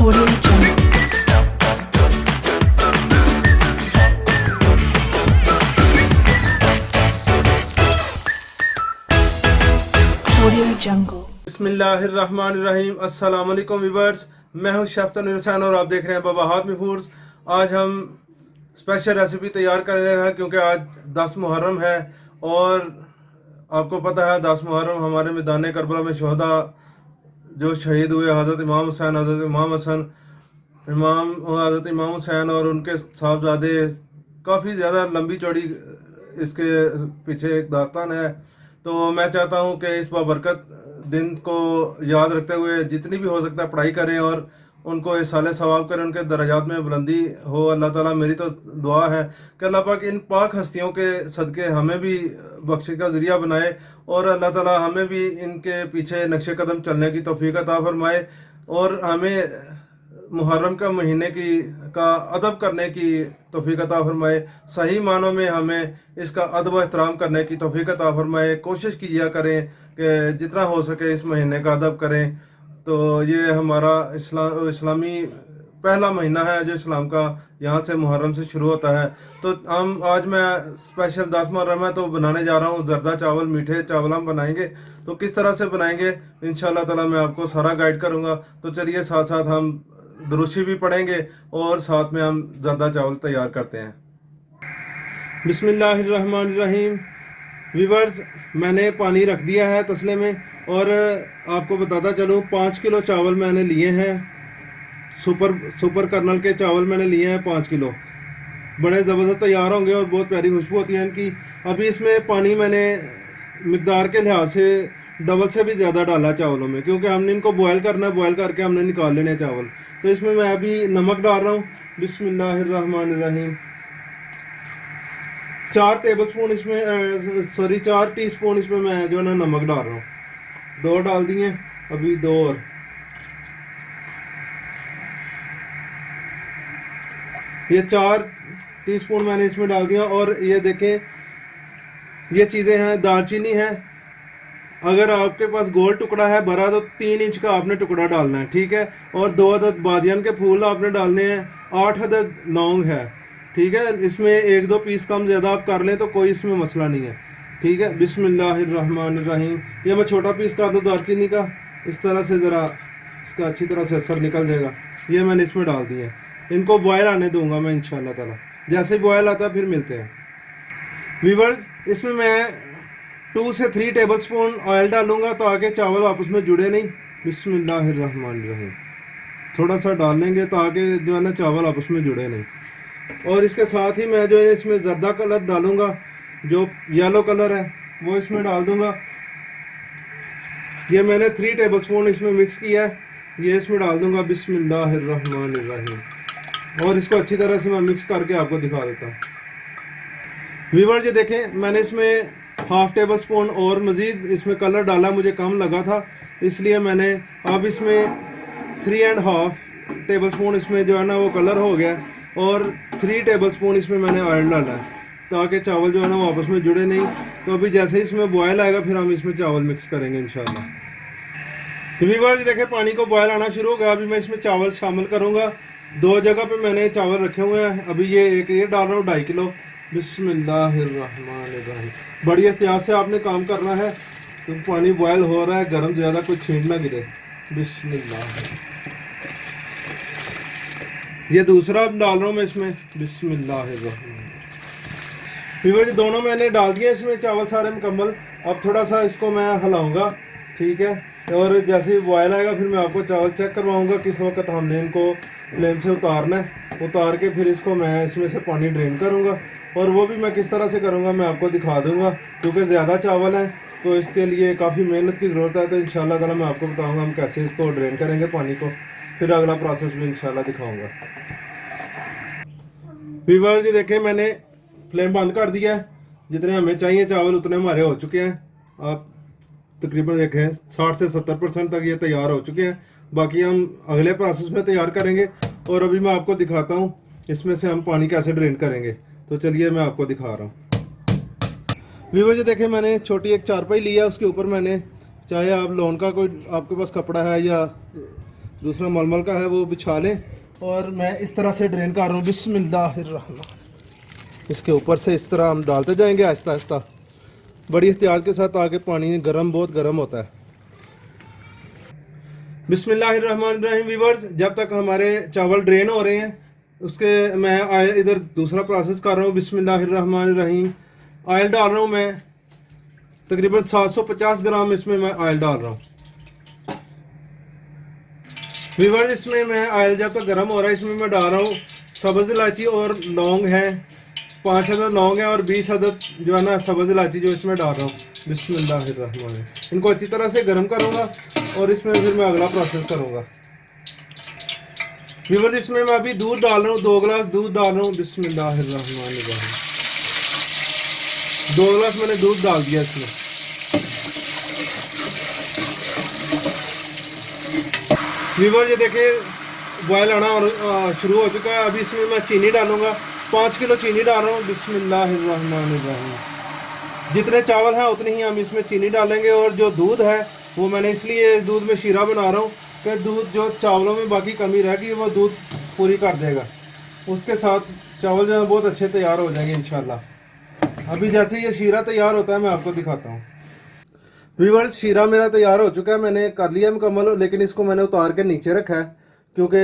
Audio Jungle. Audio Jungle. बिस्मिल्लाहिर्रहमानिर्रहीम। अस्सलाम वालेकुम व्यूअर्स, मैं हूं शेफ तनवीर हुसैन और आप देख रहे हैं बाबा हातमी फूड्स। आज हम स्पेशल रेसिपी तैयार कर रहे हैं क्योंकि आज 10 मुहर्रम है और आपको पता है 10 मुहर्रम हमारे मैदान करबला में शहदा जो शहीद हुए हज़रत इमाम हुसैन, हज़रत इमाम हसन, हज़रत इमाम हुसैन और उनके साहबजादे, काफ़ी ज़्यादा लंबी चौड़ी इसके पीछे एक दास्तान है। तो मैं चाहता हूं कि इस बाबरकत दिन को याद रखते हुए जितनी भी हो सकता है पढ़ाई करें और उनको इस साले सवाब करें, उनके दर्जात में बुलंदी हो। अल्लाह ताला, मेरी तो दुआ है कि अल्लाह पाक इन पाक हस्तियों के सदक़े हमें भी बख्शिश का ज़रिया बनाए और अल्लाह ताला हमें भी इनके पीछे नक्शे कदम चलने की तौफीक अता फरमाए और हमें मुहर्रम का महीने का अदब करने की तौफीक अता फरमाए। सही मानों में हमें इसका अदब व एहतराम करने की तौफीक अता फरमाए। कोशिश कीजिए करें कि जितना हो सके इस महीने का अदब करें। तो ये हमारा इस्लामी पहला महीना है जो इस्लाम का यहाँ से मुहर्रम से शुरू होता है। तो आज मैं स्पेशल 10 मुहर्रम है तो बनाने जा रहा हूँ जर्दा चावल। मीठे चावल हम बनाएंगे, तो किस तरह से बनाएंगे इंशाल्लाह ताला मैं आपको सारा गाइड करूँगा। तो चलिए साथ साथ हम दुरूशी भी पढ़ेंगे और साथ में हम जर्दा चावल तैयार करते हैं। बिस्मिल्लाहिर्रहमानिर्रहीम। व्यूअर्स, मैंने पानी रख दिया है तसले में और आपको बताता चलूँ 5 किलो चावल मैंने लिए हैं। सुपर कर्नल के चावल मैंने लिए हैं 5 किलो। बड़े ज़बरदस्त तैयार होंगे और बहुत प्यारी खुशबू होती है इनकी। अभी इसमें पानी मैंने मिकदार के लिहाज से डबल से भी ज़्यादा डाला चावलों में, क्योंकि हमने इनको बॉयल करना है। बॉयल करके हमने निकाल लेने चावल। तो इसमें मैं अभी नमक डाल रहा हूँ। बिस्मिल्लाहिर्रहमानिर्रहीम। 4 टीस्पून इसमें मैं जो है ना नमक डाल रहा हूँ। 2 डाल दिए, अभी 2 और। ये 4 टीस्पून मैंने इसमें डाल दिया। और ये देखें, ये चीज़ें हैं, दालचीनी है। अगर आपके पास गोल टुकड़ा है भरा तो 3 इंच का आपने टुकड़ा डालना है, ठीक है। और 2 अदद बादियान के फूल आपने डालने हैं। 8 अदद लौंग है, ठीक है। इसमें 1-2 पीस कम ज़्यादा आप कर लें तो कोई इसमें मसला नहीं है, ठीक है। बिस्मिल्लाहिर्रहमानिर्रहीम। ये मैं छोटा पीस कर दूँ दालचीनी का, इस तरह से ज़रा इसका अच्छी तरह से असर निकल जाएगा। ये मैंने इसमें डाल दिए। इनको बॉयल आने दूंगा मैं इंशाल्लाह ताला। जैसे ही बॉयल आता है फिर मिलते हैं। व्यूअर्स, इसमें मैं 2 से 3 टेबलस्पून ऑयल डालूंगा ताकि चावल आपस में जुड़े नहीं। बिस्मिल्लाहिर्रहमानिर्रहीम। थोड़ा सा डाल लेंगे ताकि जो है ना चावल आपस में जुड़े नहीं। और इसके साथ ही मैं जो है इसमें जर्दा कलर डालूंगा, जो येलो कलर है वो इसमें डाल दूंगा। ये मैंने 3 टेबलस्पून इसमें मिक्स किया है, ये इसमें डाल दूंगा। बिस्मिल्लाहिर्रहमानिर्रहीम। और इसको अच्छी तरह से मैं मिक्स करके आपको दिखा देता हूँ। व्यूअर्स, ये देखें, मैंने इसमें 1/2 टेबलस्पून और मज़ीद इसमें कलर डाला, मुझे कम लगा था इसलिए मैंने अब इसमें 3.5 टेबलस्पून इसमें जो है ना वो कलर हो गया। और 3 टेबलस्पून इसमें मैंने ऑयल डाला है ताकि चावल जो है ना वो आपस में जुड़े नहीं। तो अभी जैसे ही इसमें बॉयल आएगा फिर हम इसमें चावल मिक्स करेंगे इंशाल्लाह। व्यूअर्स, देखें पानी को बॉयल आना शुरू हो गया। अभी मैं इसमें चावल शामिल करूँगा। 2 जगह पे मैंने चावल रखे हुए हैं। अभी ये डाल रहा हूँ 2.5 किलो। बिस्मिल्लाहिर्रहमानिर्रहीम। बड़ी एहतियात से आपने काम करना है क्योंकि पानी बॉयल हो रहा है, गर्म ज़्यादा, कुछ छींट ना गिरे। बिस्मिल्लाह। ये दूसरा डाल रहा हूँ मैं इसमें। बिस्मिल्लाहिर्रहमानिर्रहीम। फिर ये दोनों मैंने डाल दिए इसमें चावल सारे मुकम्मल। अब थोड़ा सा इसको मैं हिलाऊंगा, ठीक है। और जैसे ही बॉयल आएगा फिर मैं आपको चावल चेक करवाऊंगा किस वक्त हमने इनको फ्लेम से उतारना है। उतार के फिर इसको मैं इसमें से पानी ड्रेन करूँगा और वो भी मैं किस तरह से करूँगा मैं आपको दिखा दूँगा, क्योंकि ज़्यादा चावल है तो इसके लिए काफ़ी मेहनत की ज़रूरत है। तो इंशाल्लाह ताला मैं आपको बताऊँगा हम कैसे इसको ड्रेन करेंगे पानी को। फिर अगला प्रोसेस भी इंशाल्लाह दिखाऊँगा। व्यूअर्स, ये देखें, मैंने फ्लेम बंद कर दिया है। जितने हमें चाहिए चावल उतने हमारे हो चुके हैं। आप तकरीबन देखें 60 से 70% तक ये तैयार हो चुके हैं। बाकी हम अगले प्रोसेस में तैयार करेंगे और अभी मैं आपको दिखाता हूँ इसमें से हम पानी कैसे ड्रेन करेंगे। तो चलिए मैं आपको दिखा रहा हूँ। व्यूअर्स, ये देखें, मैंने छोटी एक चारपाई ली है। उसके ऊपर मैंने, चाहे आप लॉन का कोई आपके पास कपड़ा है या दूसरा मलमल का है वो बिछा लें। और मैं इस तरह से ड्रेन कर रहा हूँ। बिस्मिल्लाहिर्रहमान। इसके ऊपर से इस तरह हम डालते जाएंगे आहिस्ता आहिस्ता, बड़ी एहतियात के साथ, ताकि पानी बहुत गर्म होता है। बिस्मिल्लाहिर्रहमानिर्रहीम। व्यूअर्स, जब तक हमारे चावल ड्रेन हो रहे हैं उसके मैं इधर दूसरा प्रोसेस कर रहा हूँ। बिस्मिल्लाहिर्रहमानिर्रहीम। ऑयल डाल रहा हूँ मैं तकरीबन 750 ग्राम इसमें मैं ऑयल डाल रहा हूँ। व्यूअर्स, इसमें मैं ऑयल जब तक गर्म हो रहा है इसमें मैं डाल रहा हूँ सब्ज़ इलायची और लौंग है, 5 अदद लौंग है और 20 अदद जो है ना सब्ज़ इलायची जो इसमें डाल रहा हूँ। बिस्मिल्लाहिर्रहमान। इनको अच्छी तरह से गर्म करूँगा और इसमें फिर मैं अगला प्रोसेस करूँगा। व्यूअर्स, इसमें मैं अभी दूध डाल रहा हूँ, 2 गिलास दूध डाल रहा हूँ। बिस्मिल्लाहिर्रहमानिर्रहीम। 2 गिलास मैंने दूध डाल दिया इसमें। व्यूअर्स, ये देखिए बॉयल आना और शुरू हो चुका है। अभी इसमें मैं चीनी डालूंगा, 5 किलो चीनी डाल रहा हूँ। बिस्मिल्लाहिर्रहमानिर्रहीम। जितने चावल हैं उतनी ही हम इसमें चीनी डालेंगे। और जो दूध है वो मैंने इसलिए दूध में शीरा बना रहा हूँ कि दूध जो चावलों में बाकी कमी रहेगी वो दूध पूरी कर देगा। उसके साथ चावल जो है बहुत अच्छे तैयार हो जाएंगे इंशाल्लाह। अभी जैसे ये शीरा तैयार होता है मैं आपको दिखाता हूँ। व्यूअर्स, शीरा मेरा तैयार हो चुका है, मैंने कर लिया मुकम्मल। लेकिन इसको मैंने उतार के नीचे रखा है क्योंकि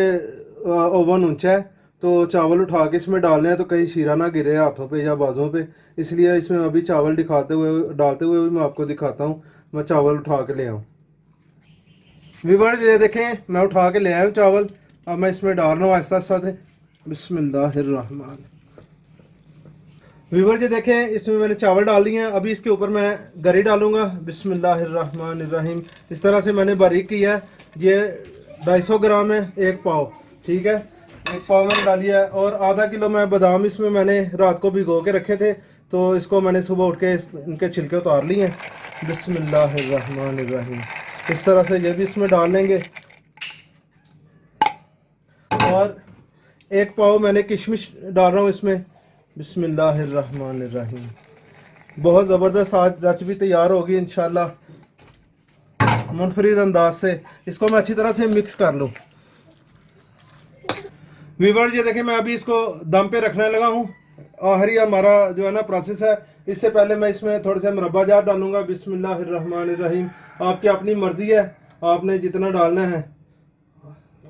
ओवन ऊंचा है, तो चावल उठा के इसमें डालने हैं तो कहीं शीरा ना गिरे हाथों पे या बाजों पे, इसलिए इसमें अभी चावल डालते हुए भी मैं आपको दिखाता हूँ। मैं चावल उठा के ले आऊँ। व्यूअर्स, ये देखें मैं उठा के ले आया हूँ चावल। अब मैं इसमें डाल रहा हूँ आहिस्ता आहिस्ता से। बिस्मिल्लाहिर्रहमान। व्यूअर्स, ये देखें इसमें मैंने चावल डाल लिए हैं। अभी इसके ऊपर मैं गरी डालूंगा। बिस्मिल्लाहिर्रहमानिर्रहीम। इस तरह से मैंने बारीक किया है। ये 250 ग्राम है, 1 पाव, ठीक है, 1 पाव मैंने डाली है। और आधा किलो मैं बादाम इसमें मैंने रात को भिगो के रखे थे, तो इसको मैंने सुबह उठ के इनके छिलके उतार लिए हैं। बिस्मिल्लाहिर्रहमानिर्रहीम। इस तरह से ये भी इसमें डाल लेंगे। और 1 पाव मैंने किशमिश डाल रहा हूँ इसमें। बिस्मिल्लाहिर्रहमानिर्रहीम। बहुत ज़बरदस्त आज रेसिपी तैयार होगी इंशाल्लाह मुनफरिद अंदाज से। इसको मैं अच्छी तरह से मिक्स कर लूँ। व्यूअर्स, ये देखें मैं अभी इसको दम पे रखने लगा हूँ। आखिरी हमारा जो है ना प्रोसेस है। इससे पहले मैं इसमें थोड़े से मुरब्बा जात डालूंगा। बिस्मिल्लाहिर्रहमानिर्रहीम। आपकी अपनी मर्जी है, आपने जितना डालना है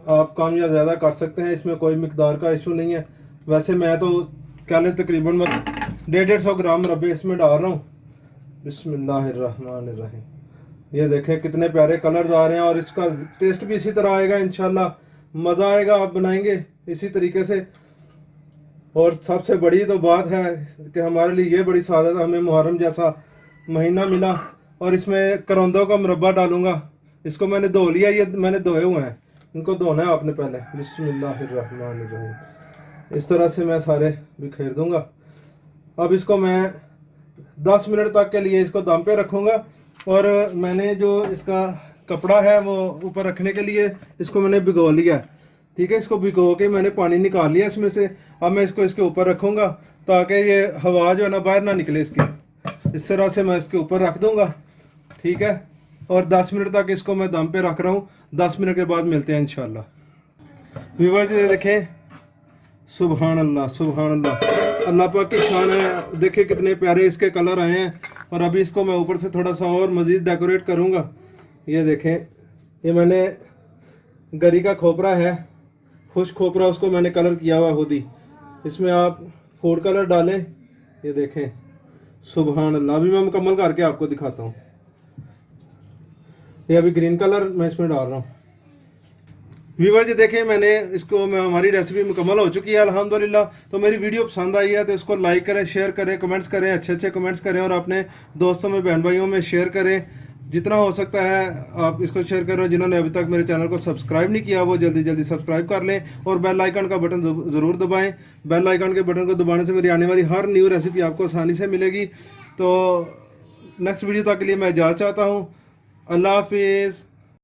आप कम या ज़्यादा कर सकते हैं, इसमें कोई मिकदार का इशू नहीं है। वैसे मैं तो कह लें तकरीबन मैं 150 ग्राम मुरब्बे इसमें डाल रहा हूँ। बिस्मिल्लाहिर्रहमानिर्रहीम। ये देखें कितने प्यारे कलर्स आ रहे हैं और इसका टेस्ट भी इसी तरह आएगा इंशाल्लाह। मज़ा आएगा, आप बनाएंगे इसी तरीके से। और सबसे बड़ी तो बात है कि हमारे लिए ये बड़ी सादत, हमें मुहर्रम जैसा महीना मिला और इसमें करौंदों का मुरब्बा डालूंगा। इसको मैंने धो लिया, ये मैंने धोए हुए हैं, इनको धोना है आपने पहले। बिस्मिल्लाहिर्रहमानिर्रहीम। इस तरह से मैं सारे बिखेर दूंगा। अब इसको मैं 10 मिनट तक के लिए इसको दम पे रखूँगा। और मैंने जो इसका कपड़ा है वो ऊपर रखने के लिए इसको मैंने भिगो लिया, ठीक है। इसको भिगो के मैंने पानी निकाल लिया इसमें से। अब मैं इसको इसके ऊपर रखूँगा ताकि ये हवा जो है ना बाहर ना निकले इसकी। इस तरह से मैं इसके ऊपर रख दूँगा, ठीक है। और 10 मिनट तक इसको मैं दम पे रख रहा हूँ। 10 मिनट के बाद मिलते हैं इंशाल्लाह। व्यूअर्स, ये देखें, सुभान अल्लाह, सुभान अल्लाह, अल्लाह पाक की शान है। देखें कितने प्यारे इसके कलर आए हैं। और अभी इसको मैं ऊपर से थोड़ा सा और मज़ीद डेकोरेट करूँगा। ये देखें, ये मैंने गरी का खोपरा है, खुश खोपरा, उसको मैंने कलर किया हुआ खुद ही। इसमें आप फूड कलर डालें। ये देखें, सुभान अल्लाह। अभी मैं मुकम्मल करके आपको दिखाता हूँ। ये अभी ग्रीन कलर मैं इसमें डाल रहा हूँ। व्यूअर्स, जी देखें मैंने इसको हमारी रेसिपी मुकम्मल हो चुकी है अल्हम्दुलिल्लाह। तो मेरी वीडियो पसंद आई है तो इसको लाइक करें, शेयर करें, कमेंट्स करें, अच्छे अच्छे कमेंट्स करें और अपने दोस्तों में, बहन भाइयों में शेयर करें। जितना हो सकता है आप इसको शेयर करें। जिन्होंने अभी तक मेरे चैनल को सब्सक्राइब नहीं किया वो जल्दी जल्दी सब्सक्राइब कर लें और बेल आइकन का बटन ज़रूर दबाएं। बेल आइकन के बटन को दबाने से मेरी आने वाली हर न्यू रेसिपी आपको आसानी से मिलेगी। तो नेक्स्ट वीडियो तक के लिए मैं इजाज़त चाहता हूँ। अल्लाह हाफिज़।